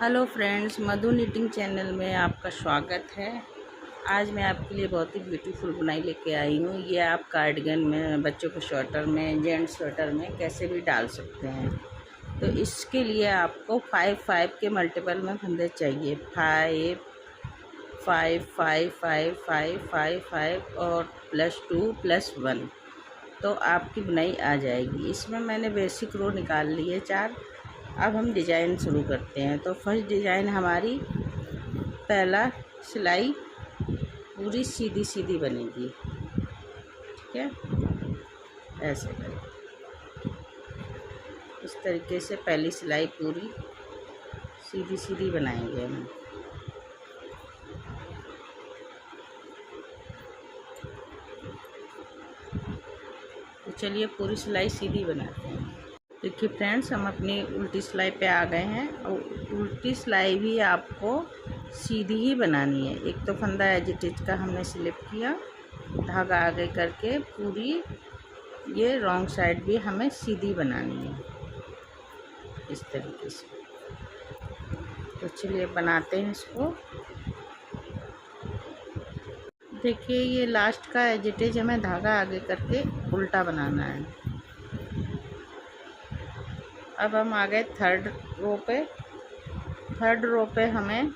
Hello friends, मधु knitting channel में आपका स्वागत है। आज मैं आपके लिए बहुत ही ब्यूटीफुल बुनाई लेके आई हूँ। ये आप कार्डिगन में, बच्चों के स्वेटर में, जेंट्स स्वेटर में कैसे भी डाल सकते हैं। तो इसके लिए आपको 5 के मल्टीपल में फंदे चाहिए। 5 5 5 5 5 5 5 और +2 +1, तो आपकी बुनाई आ जाएगी। इसमें मैंने बेसिक रो निकाल ली है 4। अब हम डिज़ाइन शुरू करते हैं। तो फर्स्ट डिज़ाइन हमारी, पहला सिलाई पूरी सीधी सीधी बनेगी। ठीक है, ऐसे करें। इस तरीके से पहली सिलाई पूरी सीधी सीधी बनाएंगे हम। तो चलिए पूरी सिलाई सीधी बनाते हैं। देखिए फ्रेंड्स, हम अपनी उल्टी सिलाई पे आ गए हैं और उल्टी सिलाई भी आपको सीधी ही बनानी है। एक तो फंदा एज इट इज का हमने स्लिप किया, धागा आगे करके पूरी ये रॉन्ग साइड भी हमें सीधी बनानी है इस तरीके से। तो चलिए बनाते हैं इसको। देखिए ये लास्ट का एज इट इज हमें धागा आगे करके उल्टा बनाना है। अब हम आ गए थर्ड रो पे। थर्ड रो पे हमें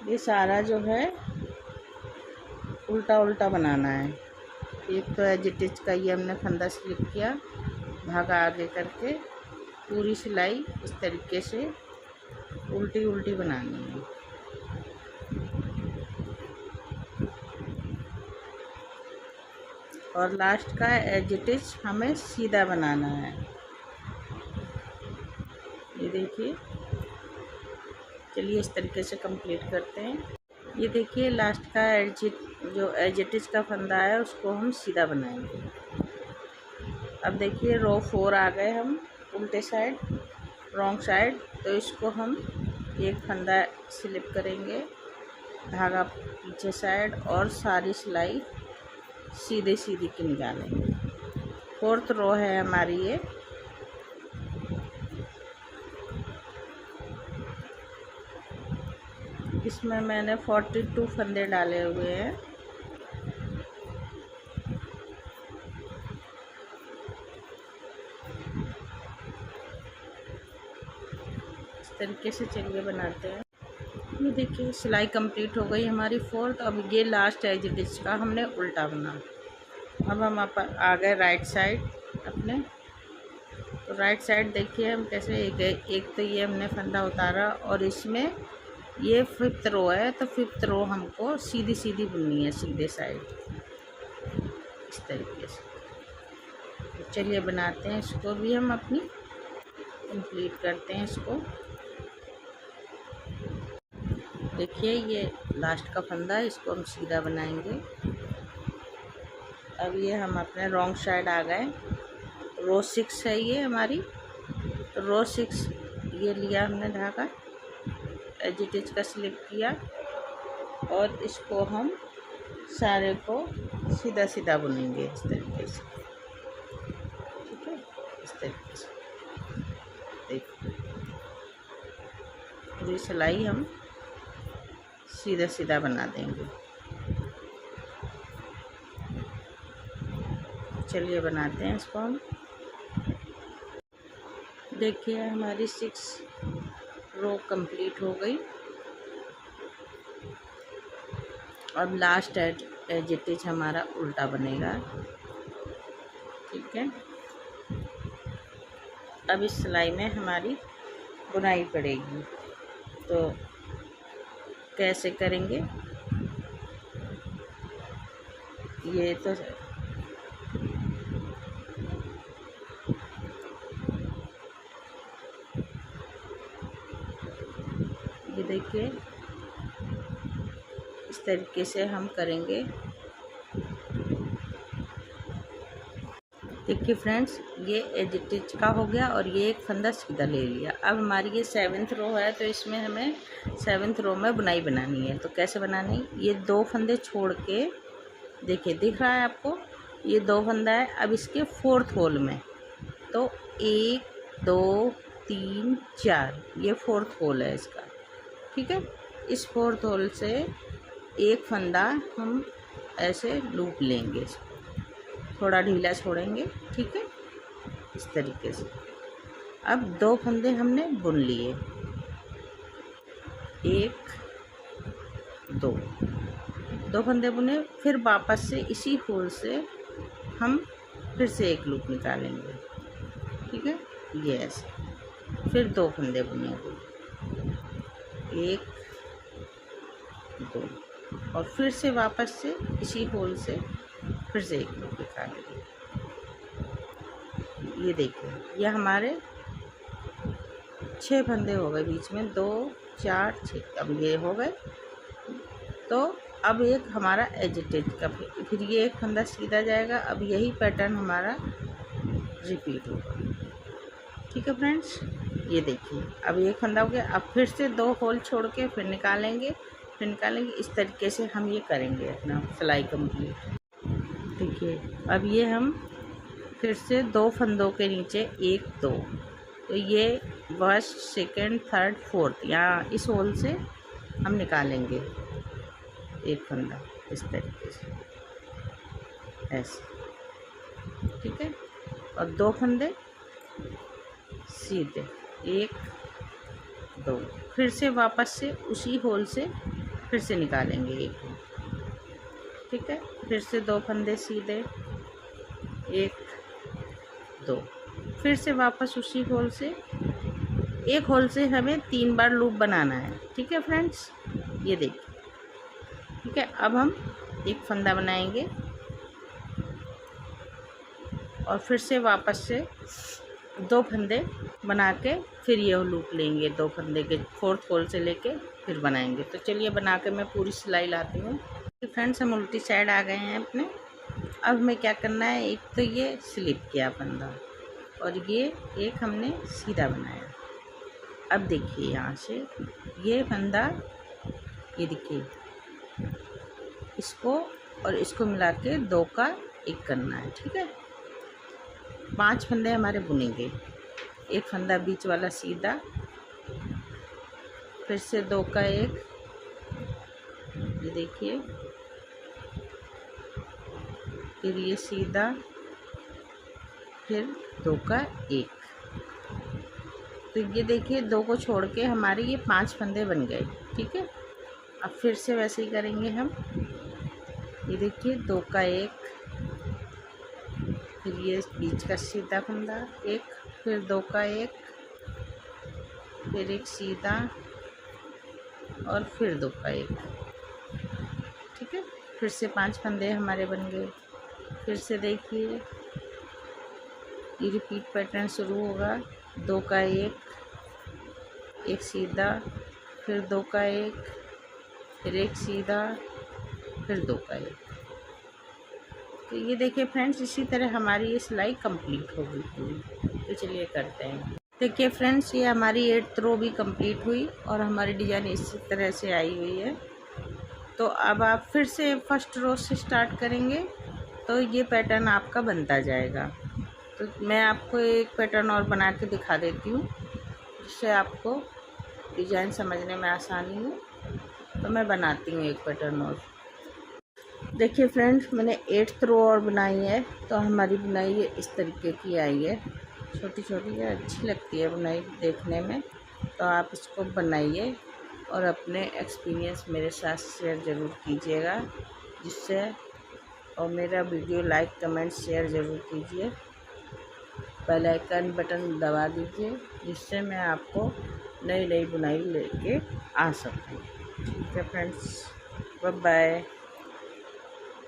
ये सारा जो है उल्टा उल्टा बनाना है। एक तो एज इट इज का ये हमने फंदा स्लिप किया, धागा आगे करके पूरी सिलाई इस तरीके से उल्टी उल्टी बनानी है। और लास्ट का एज इट इज हमें सीधा बनाना है। ये देखिए, चलिए इस तरीके से कंप्लीट करते हैं। ये देखिए लास्ट का जो एज इट इज का फंदा है उसको हम सीधा बनाएंगे। अब देखिए रो 4 आ गए हम उल्टे साइड, रॉन्ग साइड। तो इसको हम एक फंदा स्लिप करेंगे, धागा पीछे साइड और सारी सिलाई सीधे सीधी की निकालेंगे। फोर्थ रो है हमारी ये। इसमें मैंने 42 फंदे डाले हुए हैं। इस तरीके से चलिए बनाते हैं। ये देखिए सिलाई कंप्लीट हो गई हमारी फोर्थ। अब ये लास्ट एज इट इज का हमने उल्टा बना। अब हम आ गए राइट साइड अपने। तो राइट साइड देखिए हम कैसे एक तो ये हमने फंदा उतारा और इसमें ये 5th रो है। तो 5th रो हमको सीधी सीधी बुननी है, सीधे साइड इस तरीके से। तो चलिए बनाते हैं इसको भी, हम अपनी कंप्लीट करते हैं इसको। देखिए ये लास्ट का फंदा है, इसको हम सीधा बनाएंगे। अब ये हम अपने रॉन्ग साइड आ गए। रो 6 है ये हमारी। तो रो 6 ये लिया हमने धागा, एज इट इज का स्लिप किया और इसको हम सारे को सीधा सीधा बुनेंगे इस तरीके से। ठीक है, इस तरीके से देखिए पूरी सिलाई हम सीधा सीधा बना देंगे। चलिए बनाते हैं इसको हम। देखिए हमारी 6 रो कंप्लीट हो गई। अब लास्ट एज इट इज हमारा उल्टा बनेगा। ठीक है, अब इस सिलाई में हमारी बुनाई पड़ेगी। तो कैसे करेंगे, ये तो ये देखिए इस तरीके से हम करेंगे। देखिए फ्रेंड्स, ये एज इट इज का हो गया और ये एक फंदा सीधा ले लिया। अब हमारी ये 7th रो है, तो इसमें हमें 7th रो में बुनाई बनानी है। तो कैसे बनानी, ये 2 फंदे छोड़ के, देखिए दिख रहा है आपको, ये 2 फंदा है। अब इसके 4th होल में तो 1 2 3 4, ये 4th होल है इसका। ठीक है, इस 4th होल से एक फंदा हम ऐसे लूप लेंगे, थोड़ा ढीला छोड़ेंगे। ठीक है, इस तरीके से। अब 2 फंदे हमने बुन लिए, 1 2 फंदे बुने। फिर वापस से इसी होल से हम फिर से एक लूप निकालेंगे। ठीक है, ये ऐसे। फिर 2 फंदे बुनेंगे, 1 2, और फिर से वापस से इसी होल से फिर से एक लूप निकालेंगे। ये देखिए, ये हमारे 6 फंदे हो गए बीच में, 2 4 6, अब ये हो गए। तो अब एक हमारा एजिटेज का, फिर ये एक फंदा सीधा जाएगा। अब यही पैटर्न हमारा रिपीट होगा। ठीक है फ्रेंड्स, ये देखिए, अब एक फंदा हो गया। अब फिर से 2 होल छोड़ के फिर निकालेंगे। इस तरीके से हम ये करेंगे अपना सिलाई कंप्लीट। देखिए, अब ये हम फिर से 2 फंदों के नीचे 1 2, तो ये फर्स्ट सेकंड थर्ड फोर्थ, यहाँ इस होल से हम निकालेंगे एक फंदा इस तरीके से, ऐसे। ठीक है, और 2 फंदे सीधे, 1 2, फिर से वापस से उसी होल से फिर से निकालेंगे एक। ठीक है, फिर से 2 फंदे सीधे, 1 2, फिर से वापस उसी होल से, एक होल से हमें 3 बार लूप बनाना है। ठीक है फ्रेंड्स, ये देखिए। ठीक है, अब हम एक फंदा बनाएंगे और फिर से वापस से 2 फंदे बना के फिर ये लूप लेंगे, 2 फंदे के 4th होल से लेके फिर बनाएंगे। तो चलिए बना के मैं पूरी सिलाई लाती हूँ। फ्रेंड्स, हम उल्टी साइड आ गए हैं अपने। अब हमें क्या करना है, एक तो ये स्लिप किया फंदा और ये एक हमने सीधा बनाया। अब देखिए, यहाँ से ये फंदा, ये देखिए, इसको और इसको मिला के 2 का 1 करना है। ठीक है, 5 फंदे हमारे बुनेंगे, एक फंदा बीच वाला सीधा, फिर से 2 का 1, ये देखिए, फिर ये सीधा, फिर 2 का 1। तो ये देखिए, 2 को छोड़ के हमारे ये 5 फंदे बन गए। ठीक है, अब फिर से वैसे ही करेंगे हम। ये देखिए, 2 का 1, फिर ये बीच का सीधा फंदा 1, फिर 2 का 1, फिर एक सीधा और फिर 2 का 1। ठीक है, फिर से 5 फंदे हमारे बन गए। फिर से देखिए, ये रिपीट पैटर्न शुरू होगा, 2 का 1, एक सीधा, फिर 2 का 1, फिर एक सीधा, फिर 2 का 1। तो ये देखिए फ्रेंड्स, इसी तरह हमारी ये सिलाई कंप्लीट हो गई पूरी। तो चलिए करते हैं। देखिए फ्रेंड्स, ये हमारी 8th रो भी कंप्लीट हुई और हमारी डिज़ाइन इसी तरह से आई हुई है। तो अब आप फिर से फर्स्ट रो से स्टार्ट करेंगे तो ये पैटर्न आपका बनता जाएगा। तो मैं आपको एक पैटर्न और बना के दिखा देती हूँ, जिससे आपको डिज़ाइन समझने में आसानी हो। तो मैं बनाती हूँ एक पैटर्न और। देखिए फ्रेंड्स, मैंने 8th रो और बनाई है। तो हमारी बुनाई ये इस तरीके की आई है, छोटी छोटी है, अच्छी लगती है बुनाई देखने में। तो आप इसको बनाइए और अपने एक्सपीरियंस मेरे साथ शेयर ज़रूर कीजिएगा, जिससे, और मेरा वीडियो लाइक कमेंट शेयर ज़रूर कीजिए। बेल आइकन बटन दबा दीजिए, जिससे मैं आपको नई नई बुनाई लेके आ सकूँ। ठीक है फ्रेंड्स, बाय बाय।